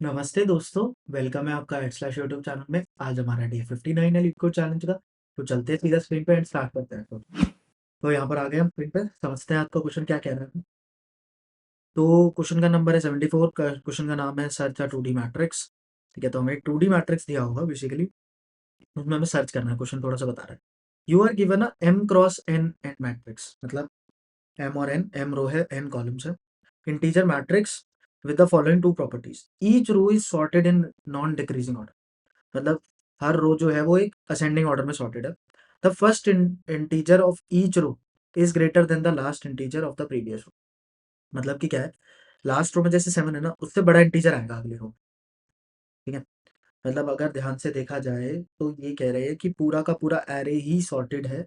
नमस्ते दोस्तों, वेलकम है आपका // यूट्यूब चैनल में। आज हमारा डे 59 है लीड कोड चैलेंज का। तो चलते हैं सीधा स्क्रीन पे एंड स्टार्ट करते हैं। तो यहाँ पर आ गए हम स्क्रीन पे, समझते हैं आपका क्वेश्चन क्या कह रहा है। तो क्वेश्चन का नंबर है 74 का। क्वेश्चन का नाम है सर्च अ 2D मैट्रिक्स। ठीक है, तो हमें एक 2D मैट्रिक्स दिया होगा बेसिकली, उसमें हमें सर्च करना है। क्वेश्चन थोड़ा सा बता रहा है, you are given a m cross n and matrix, मतलब m और n, m रो है n कॉलम्स है, integer matrix with the following two properties. Each row is sorted in non-decreasing order. मतलब हर रो जो है वो एक असेंडिंग ऑर्डर में सॉर्टेड है। The first integer of each row is greater than the last integer of the previous row. मतलब कि क्या है, लास्ट रो में जैसे 7 है ना, उससे बड़ा इंटीजर आएगा अगली रो में। ठीक है, मतलब अगर ध्यान से देखा जाए तो ये कह रहे हैं कि पूरा का पूरा एरे ही सॉर्टेड है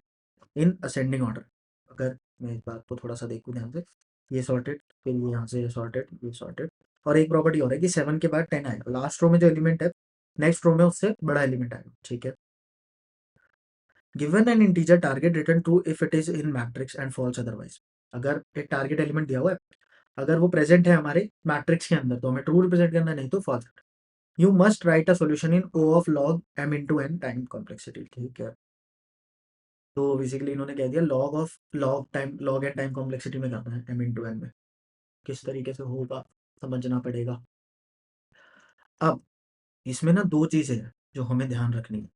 इन असेंडिंग ऑर्डर। अगर मैं इस बात को थोड़ा सा देखूँ ध्यान से, ये सॉर्टेड, फिर ये यहाँ से सॉर्टेड, ये सॉर्टेड, और एक प्रॉपर्टी और है कि 7 के बाद 10 आएगा। लास्ट रो में जो एलिमेंट है, नेक्स्ट रो में उससे बड़ा एलिमेंट आएगा। ठीक है, given an integer target return true if it is in matrix and false otherwise. अगर एक टारगेट एलिमेंट दिया हुआ है, अगर वो प्रेजेंट है हमारे मैट्रिक्स के अंदर तो हमें ट्रू रिप्रेजेंट करना है, नहीं तो false. You must write a solution in O of log M into N time complexity. ठीक है, तो बेसिकली इन्होंने कह दिया log of log and time complexity में करना है, एम इंटू एन में। किस तरीके से होगा समझना पड़ेगा। अब इसमें ना दो चीजें हैं जो हमें ध्यान रखनी है।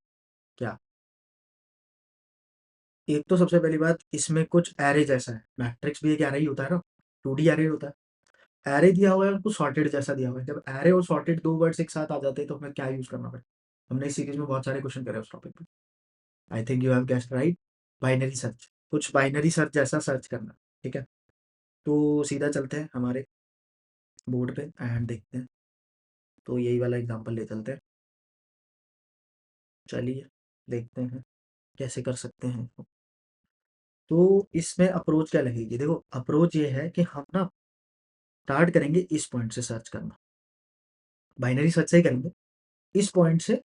क्या? एक तो सबसे पहली बात, इसमें कुछ एरे जैसा है, मैट्रिक्स भी एक एरे ही होता है ना, 2D एरे होता है। एरे दिया हुआ है, उनको सॉर्टेड जैसा दिया हुआ है। जब एरे और सॉर्टेड दो वर्ड्स एक साथ आ जाते हैं तो हमें क्या यूज करना पड़ेगा। हमने इस सीरीज में बहुत सारे क्वेश्चन करे उस टॉपिक पे। I think you have guessed right, binary search. कुछ बाइनरी सर्च जैसा सर्च करना। ठीक है, तो सीधा चलते हैं हमारे बोर्ड पे एंड देखते हैं। तो यही वाला एग्जांपल ले चलते हैं। चलिए देखते हैं कैसे कर सकते हैं इसको। तो इसमें अप्रोच क्या लगेगी, देखो अप्रोच ये है कि हम ना स्टार्ट करेंगे इस पॉइंट से सर्च करना। बाइनरी सर्च से ही करेंगे, इस पॉइंट से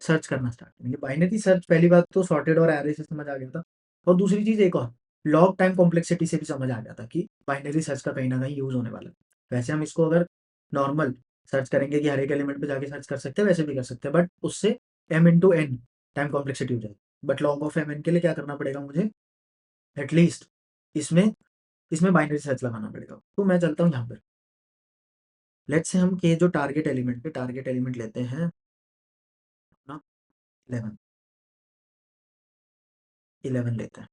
सर्च करना स्टार्ट करेंगे। बाइनरी सर्च पहली बात तो सॉर्टेड और एरे से समझ आ गया था, और दूसरी चीज एक और, लॉग टाइम कॉम्प्लेक्सिटी से भी समझ आ गया था कि बाइनरी सर्च का कहीं ना कहीं यूज होने वाला है। वैसे हम इसको अगर नॉर्मल सर्च करेंगे कि हर एक एलिमेंट पे जाके सर्च कर सकते हैं, वैसे भी कर सकते हैं, बट उससे m into N time complexity हो जाएगी। But log of M N के लिए क्या करना पड़ेगा मुझे, एटलीस्ट इसमें इसमें बाइनरी सर्च लगाना पड़ेगा। तो मैं चलता हूँ यहाँ पर। लेट्स से हम के जो टारगेट एलिमेंट लेते हैं ना, 11 11 लेते हैं।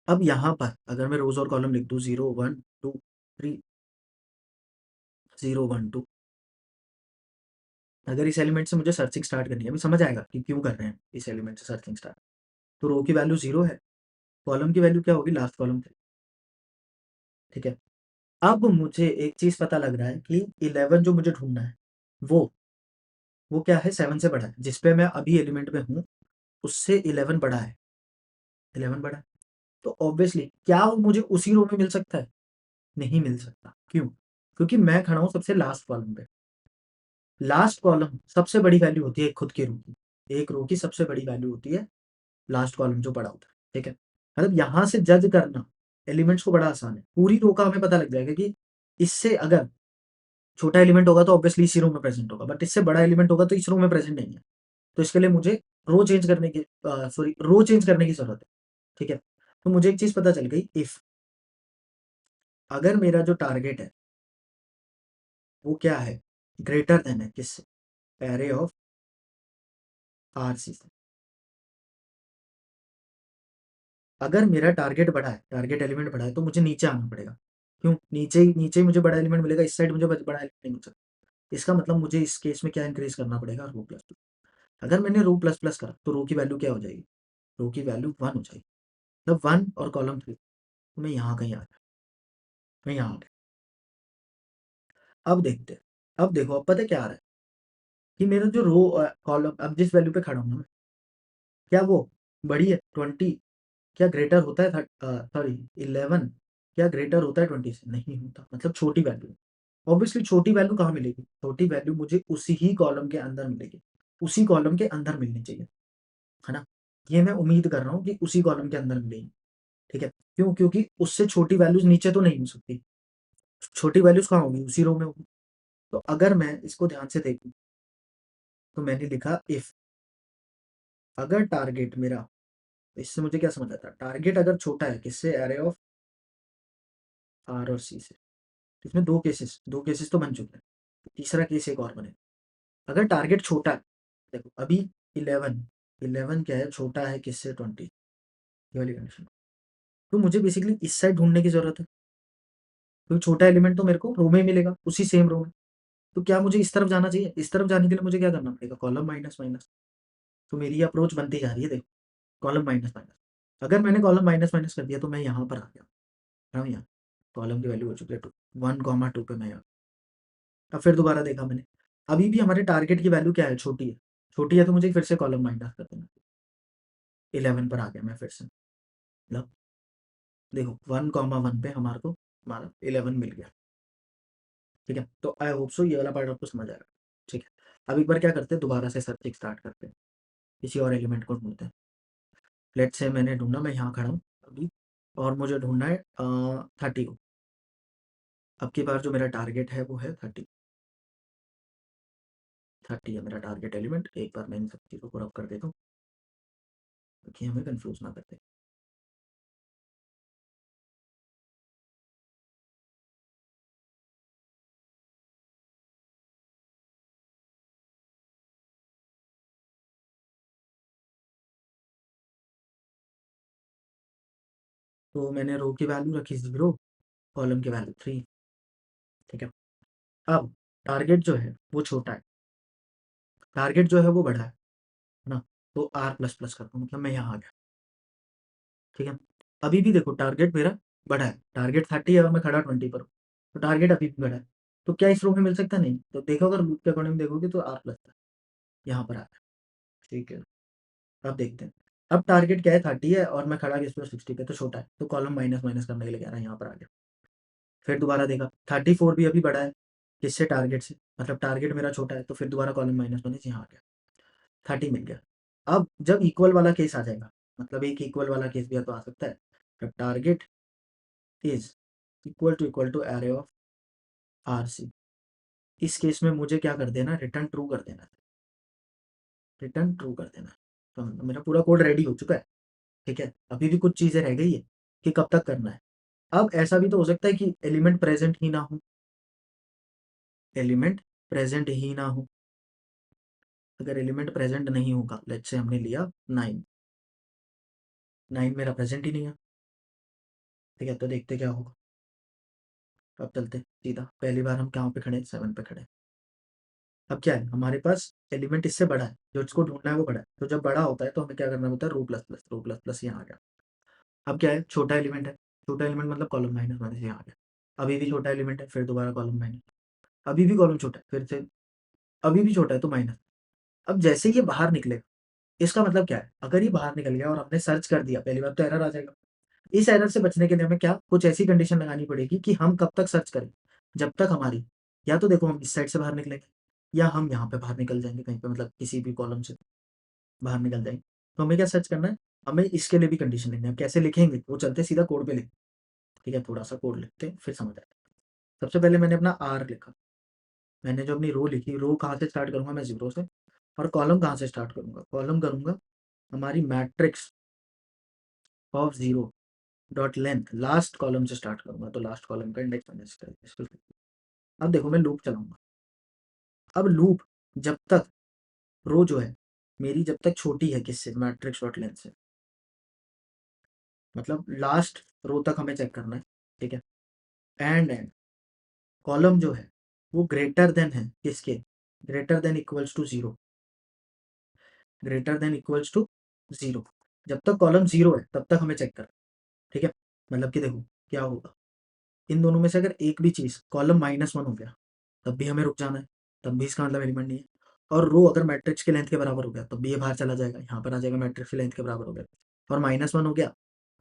अब यहाँ पर अगर मैं रोज और कॉलम लिख दूँ 0 1 2 3, 0 1 2, अगर इस एलिमेंट से मुझे सर्चिंग स्टार्ट करनी है, अभी समझ आएगा कि क्यों कर रहे हैं इस एलिमेंट से सर्चिंग स्टार्ट। तो रो की वैल्यू 0 है, कॉलम की वैल्यू क्या होगी, लास्ट कॉलम से। ठीक है, अब मुझे एक चीज पता लग रहा है कि 11 जो मुझे ढूंढना है वो क्या है, 7 से बड़ा है। जिस पे मैं अभी एलिमेंट में हूँ उससे 11 बड़ा है, 11 बड़ा है। तो ऑब्वियसली क्या वो मुझे उसी रो में मिल सकता है, नहीं मिल सकता। क्यों? क्योंकि मैं खड़ा हूँ सबसे लास्ट कॉलम पे। लास्ट कॉलम सबसे बड़ी वैल्यू होती है खुद के रो की, एक रो की सबसे बड़ी वैल्यू होती है लास्ट कॉलम जो पड़ा होता है। ठीक है, मतलब यहाँ से जज करना एलिमेंट्स को बड़ा आसान है। पूरी रो का हमें पता लग जाएगा कि इससे अगर छोटा एलिमेंट होगा तो ऑब्वियसली इसी रो में प्रेजेंट होगा, बट इससे बड़ा एलिमेंट होगा तो इस रो में प्रेजेंट नहीं है। तो इसके लिए मुझे रो चेंज करने की जरूरत है। ठीक है, तो मुझे एक चीज पता चल गई, इफ अगर मेरा जो टारगेट है वो क्या है, ग्रेटर देन है किससे, एरे ऑफ आर सी से। अगर मेरा टारगेट बड़ा है, टारगेट एलिमेंट बड़ा है, तो मुझे नीचे आना पड़ेगा। क्यों? नीचे ही मुझे बड़ा एलिमेंट मिलेगा, इस साइड मुझे बड़ा एलिमेंट नहीं मिल सकता। इसका मतलब मुझे इस केस में क्या इंक्रीज करना पड़ेगा, रो प्लस प्लस। अगर मैंने रो प्लस प्लस करा तो रो की वैल्यू क्या हो जाएगी, रो की वैल्यू 1 हो जाएगी। मतलब 1 और कॉलम 3, तो मैं यहाँ कहीं आ गया, मैं यहाँ आ गया। अब देखते हैं, अब देखो, अब पता है क्या आ रहा है कि मेरा जो रो कॉलम, अब जिस वैल्यू पे खड़ा हूँ मैं, क्या वो बड़ी है 20, क्या ग्रेटर होता है, सॉरी 11 क्या ग्रेटर होता है 20 से, नहीं होता। मतलब छोटी वैल्यू। ऑब्वियसली छोटी वैल्यू कहाँ मिलेगी, छोटी वैल्यू मुझे उसी ही कॉलम के अंदर मिलेगी, उसी कॉलम के अंदर मिलनी चाहिए, है ना। ये मैं उम्मीद कर रहा हूँ कि उसी कॉलम के अंदर मिलेगी। ठीक है, क्यों? क्योंकि उससे छोटी वैल्यूज नीचे तो नहीं हो सकती, छोटी वैल्यूज कहाँ होगी, उसी रो में होगी। तो अगर मैं इसको ध्यान से देखूँ, तो मैंने लिखा इफ अगर टारगेट मेरा, इससे मुझे क्या समझ आता है, टारगेट अगर छोटा है किससे, एरे ऑफ आर और सी से। इसमें दो केसेस तो बन चुके हैं, तीसरा केस एक और बने। अगर टारगेट छोटा है, देखो अभी 11 11 क्या है, छोटा है किससे, 20, ये वाली कंडीशन। तो मुझे बेसिकली इस साइड ढूंढने की जरूरत है, क्योंकि छोटा एलिमेंट तो मेरे को रो में मिलेगा, उसी सेम रो में। तो क्या मुझे इस तरफ जाना चाहिए, इस तरफ जाने के लिए मुझे क्या करना पड़ेगा, कॉलम माइनस माइनस। तो मेरी अप्रोच बनती जा रही है, देखो कॉलम माइनस माइनस। अगर मैंने कॉलम माइनस माइनस कर दिया तो मैं यहाँ पर आ गया, हाँ यहाँ कॉलम की वैल्यू हो चुकी है 2, 1,2 पे मैं यहाँ। अब फिर दोबारा देखा मैंने, अभी भी हमारे टारगेट की वैल्यू क्या है, छोटी है। छोटी है तो मुझे फिर से कॉलम माइनस कर देना, 11 पर आ गया मैं फिर से। मतलब देखो 1,1 पे हमारा 11 मिल गया। ठीक है, तो आई होप सो ये वाला पार्ट आपको समझ आएगा। ठीक है, अब एक बार क्या करते हैं, दोबारा से सर्चिंग स्टार्ट करते हैं, किसी और एलिमेंट को ढूंढते हैं। लेट से मैंने ढूंढा, मैं यहाँ खड़ा हूँ अभी, और मुझे ढूंढना है 30 को। अब की बार जो मेरा टारगेट है वो है 30। 30 है मेरा टारगेट एलिमेंट। एक बार मैं इन सब चीज़ों को रब कर देता हूँ ताकि हमें कंफ्यूज ना करते। तो मैंने रो की वैल्यू रखी 0, कॉलम की वैल्यू 3। ठीक है, अब टारगेट जो है वो छोटा है, टारगेट जो है वो बड़ा है ना। तो आर प्लस प्लस करता हूँ, मतलब मैं यहाँ आ गया। ठीक है, अभी भी देखो टारगेट मेरा बड़ा है, टारगेट 30 है और मैं खड़ा 20 पर हूँ, तो टारगेट अभी भी बड़ा है। तो क्या इस रो में मिल सकता नहीं, तो देखो अगर लूप के अकॉर्डिंग देखोगे तो आर प्लस यहाँ पर आ गया। ठीक है, अब देखते हैं। अब टारगेट क्या है, 30 है और मैं खड़ा किस पे, 60 पे, तो छोटा है, तो कॉलम माइनस माइनस करने के लिए कह रहा है, यहाँ पर आ गया। फिर दोबारा देखा 34 भी अभी बड़ा है किससे, टारगेट से, मतलब टारगेट मेरा छोटा है, तो फिर दोबारा कॉलम माइनस माइनस यहाँ आ गया, 30 मिल गया। अब जब इक्वल वाला केस आ जाएगा, मतलब एक इक्वल वाला केस भी तो आ सकता है, जब target is equal to array of R C. इस केस में मुझे क्या कर देना, रिटर्न ट्रू कर देना, रिटर्न ट्रू कर देना। तो मेरा पूरा कोड रेडी हो चुका है। ठीक है, अभी भी कुछ चीजें रह गई है कि कब तक करना है। अब ऐसा भी तो हो सकता है कि एलिमेंट प्रेजेंट ही ना हो, एलिमेंट प्रेजेंट ही ना हो। अगर एलिमेंट प्रेजेंट नहीं होगा, लेट्स से हमने लिया 9, 9 मेरा प्रेजेंट ही नहीं है। ठीक है, तो देखते क्या होगा। अब चलते सीधा, पहली बार हम कहाँ पे खड़े, 7 पे खड़े। अब क्या है, हमारे पास एलिमेंट इससे बड़ा है, जो इसको ढूंढना है वो बड़ा है, तो जब बड़ा होता है तो हमें क्या करना होता है, रो प्लस प्लस यहाँ आ गया। अब क्या है, छोटा एलिमेंट है, छोटा एलिमेंट मतलब कॉलम माइनस माइनस यहाँ आ गया। अभी भी छोटा एलिमेंट है, फिर दोबारा कॉलम माइनस, अभी भी कॉलम छोटा है, फिर से अभी भी छोटा है तो माइनस। अब जैसे ये बाहर निकलेगा, इसका मतलब क्या है, अगर ये बाहर निकल गया और हमने सर्च कर दिया, पहली बार तो एरर आ जाएगा। इस एरर से बचने के लिए हमें क्या, कुछ ऐसी कंडीशन लगानी पड़ेगी कि हम कब तक सर्च करें, जब तक हमारी, या तो देखो हम इस साइड से बाहर निकलेंगे, या हम यहाँ पे बाहर निकल जाएंगे कहीं पे, मतलब किसी भी कॉलम से बाहर निकल जाएंगे। तो हमें क्या सर्च करना है, हमें इसके लिए भी कंडीशन लिखनी है। अब कैसे लिखेंगे, वो चलते सीधा कोड पे लिख। ठीक है, थोड़ा सा कोड लिखते हैं फिर समझ आएगा। सबसे पहले मैंने अपना आर लिखा, मैंने जो अपनी रो लिखी, रो कहाँ से स्टार्ट करूंगा मैं, 0 से। और कॉलम कहाँ से स्टार्ट करूंगा, कॉलम करूंगा हमारी matrix of 0 dot length, last column से स्टार्ट करूंगा, तो लास्ट कॉलम का इंडेक्स मैंने इसको। अब देखो मैं लूप चलाऊंगा। अब लूप जब तक, रो जो है मेरी जब तक छोटी है किससे, मैट्रिक्स डॉट लेंथ से, मतलब लास्ट रो तक हमें चेक करना है। ठीक है, एंड कॉलम जो है वो ग्रेटर देन है किसके, greater than equals to 0, greater than equals to 0। जब तक कॉलम 0 है तब तक हमें चेक करना है। ठीक है, मतलब कि देखो क्या होगा, इन दोनों में से अगर एक भी चीज कॉलम -1 हो गया, तब भी हमें रुक जाना है, तब भी इसका मतलब एलिमेंट नहीं है। और रो अगर मैट्रिक्स के लेंथ के बराबर हो गया, तब भी ये बाहर चला जाएगा, यहाँ पर आ जाएगा, मैट्रिक्स के लेंथ के बराबर हो गया। और -1 हो गया,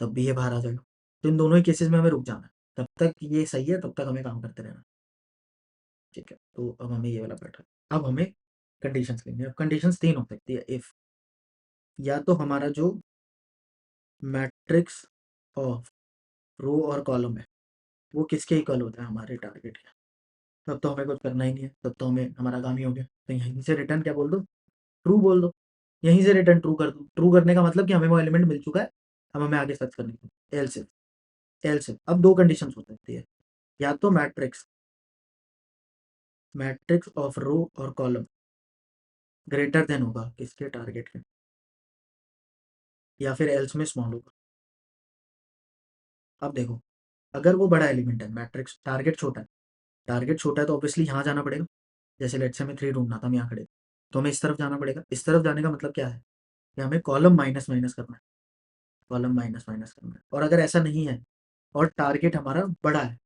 तब भी ये बाहर आ जाएगा। तो इन दोनों ही केसेस में हमें रुक जाना है, तब तक ये सही है, तब तक हमें काम करते रहना। ठीक है, तो अब हमें ये वाला पैटर्न, अब हमें कंडीशंस लेंगे। अब कंडीशंस 3 हो सकती है, इफ, या तो हमारा जो मैट्रिक्स ऑफ रो और कॉलम है वो किसके इक्वल होता है, हमारे टारगेट के। तब तो हमें कुछ करना ही नहीं है, तब तो हमें हमारा काम ही हो गया। तो यहीं से रिटर्न क्या बोल दो, ट्रू बोल दो। यहीं से रिटर्न ट्रू कर दो। ट्रू करने का मतलब कि हमें वो एलिमेंट मिल चुका है, अब हमें आगे सर्च करने की। एल्स इफ, एल्स इफ अब 2 कंडीशंस हो सकती है, या तो मैट्रिक्स ऑफ रो और कॉलम ग्रेटर देन होगा किसके, टारगेट के, या फिर एल्स में स्मॉल होगा। अब देखो, अगर वो बड़ा एलिमेंट है, मैट्रिक्स टारगेट छोटा है तो ऑब्वियसली यहाँ जाना पड़ेगा। जैसे लेट्स से हमें 3 ढूँढना था, हम यहाँ खड़े, तो हमें इस तरफ जाना पड़ेगा। इस तरफ जाने का मतलब क्या है कि हमें कॉलम माइनस माइनस करना है, कॉलम माइनस माइनस करना है। और अगर ऐसा नहीं है और टारगेट हमारा बड़ा है,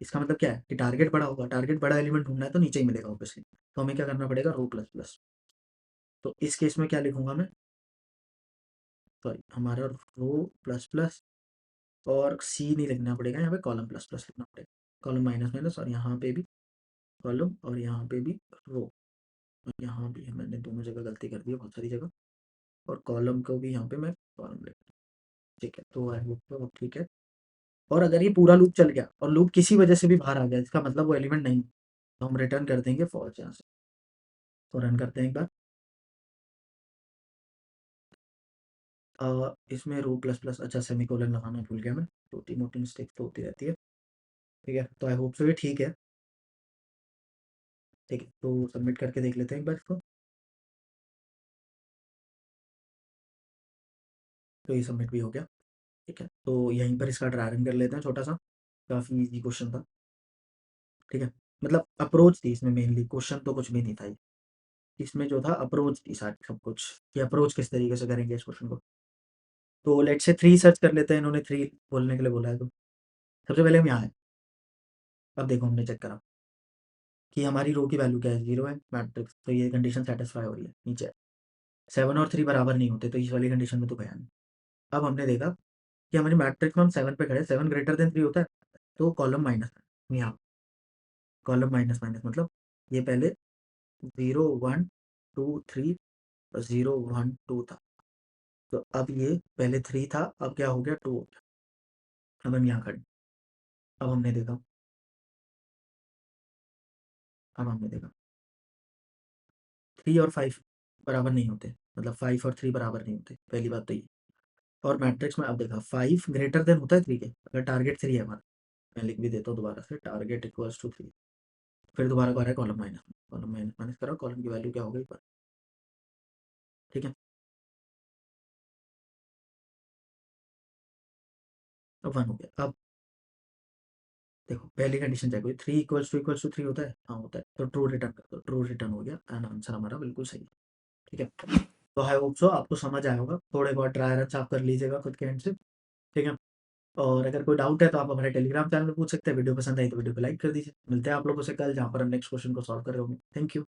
इसका मतलब क्या है कि टारगेट बड़ा होगा, टारगेट बड़ा एलिमेंट ढूँढना है तो नीचे ही मिलेगा ऑब्वियसली। तो हमें क्या करना पड़ेगा, रो प्लस प्लस। तो इस केस में क्या लिखूँगा मैं, सॉरी हमारा रो प्लस प्लस, और सी नहीं लिखना पड़ेगा, यहाँ पे कॉलम प्लस प्लस लिखना पड़ेगा। कॉलम माइनस माइनस, और यहाँ पे भी कॉलम, और यहाँ पे भी रो, और यहाँ भी मैंने दोनों जगह गलती कर दी है, बहुत सारी जगह। और कॉलम को भी यहाँ पे मैं कॉलम लिख, ठीक है। तो आई होप तो ठीक है। और अगर ये पूरा लूप चल गया और लूप किसी वजह से भी बाहर आ गया, इसका मतलब वो एलिमेंट नहीं, तो हम रिटर्न कर देंगे फॉल्स यहाँ से। तो रन करते हैं एक बार। इसमें रो प्लस प्लस, अच्छा सेमीकोलन लगाना भूल गया मैं, छोटी मोटी मिस्टेक तो होती रहती है। ठीक है, तो आई होप सो ये ठीक है। ठीक है, तो सबमिट करके देख लेते हैं एक बार इसको। तो ये सबमिट भी हो गया। ठीक है, तो यहीं पर इसका ट्राई रन कर लेते हैं छोटा सा। काफ़ी इजी क्वेश्चन था। ठीक है, मतलब अप्रोच थी इसमें, मेनली क्वेश्चन तो कुछ भी नहीं था ये। इसमें जो था अप्रोच थी सारी, सब कुछ कि अप्रोच किस तरीके से करेंगे इस क्वेश्चन को। तो लेट से 3 सर्च कर लेते हैं, इन्होंने 3 बोलने के लिए बोला है तो। सबसे पहले हम यहाँ हैं। अब देखो हमने चेक करा कि हमारी रो की वैल्यू क्या है, 0 है मैट्रिक्स, तो ये कंडीशन सेटिस्फाई हो रही है। नीचे 7 और 3 बराबर नहीं होते, तो इस वाली कंडीशन में तो गया नहीं। अब हमने देखा कि हमारी मैट्रिक्स में हम 7 पे खड़े, 7 ग्रेटर देन 3 होता है, तो कॉलम माइनस, यहाँ कॉलम माइनस माइनस मतलब ये पहले 0 1 2 3 और 0 1 2 था। तो अब ये पहले 3 था, अब क्या हो गया, 2 हो गया। अब हम यहाँ खड़े। अब हमने देखा, अब हमने देखा 3 और 5 बराबर नहीं होते, मतलब 5 और 3 बराबर नहीं होते, पहली बात तो ये। और मैट्रिक्स में अब देखा 5 ग्रेटर देन होता है 3 के, अगर टारगेट 3 है हमारा। मैं लिख भी देता हूँ दोबारा से, टारगेट इक्वल्स टू 3। फिर दोबारा को आ रहा है column minus, column minus minus करो, कॉलम की वैल्यू क्या हो गई पर। ठीक है, अब 1 हो गया। अब देखो पहली कंडीशन चेक हुई, 3 इक्वल्स टू 3 होता है, हाँ होता है, तो ट्रू रिटर्न कर दो। ट्रू रिटर्न हो गया एंड आंसर हमारा बिल्कुल सही है। ठीक है, तो आई होप सो आपको समझ आया होगा। थोड़े बहुत ट्राई रन आप कर लीजिएगा खुद के एंड से। ठीक है, और अगर कोई डाउट है तो आप हमारे टेलीग्राम चैनल में पूछ सकते हैं। वीडियो पसंद आई तो वीडियो को लाइक कर दीजिए। मिलते हैं आप लोगों से कल, जहाँ पर हम नेक्स्ट क्वेश्चन को सॉल्व कर रहे होंगे। Thank you.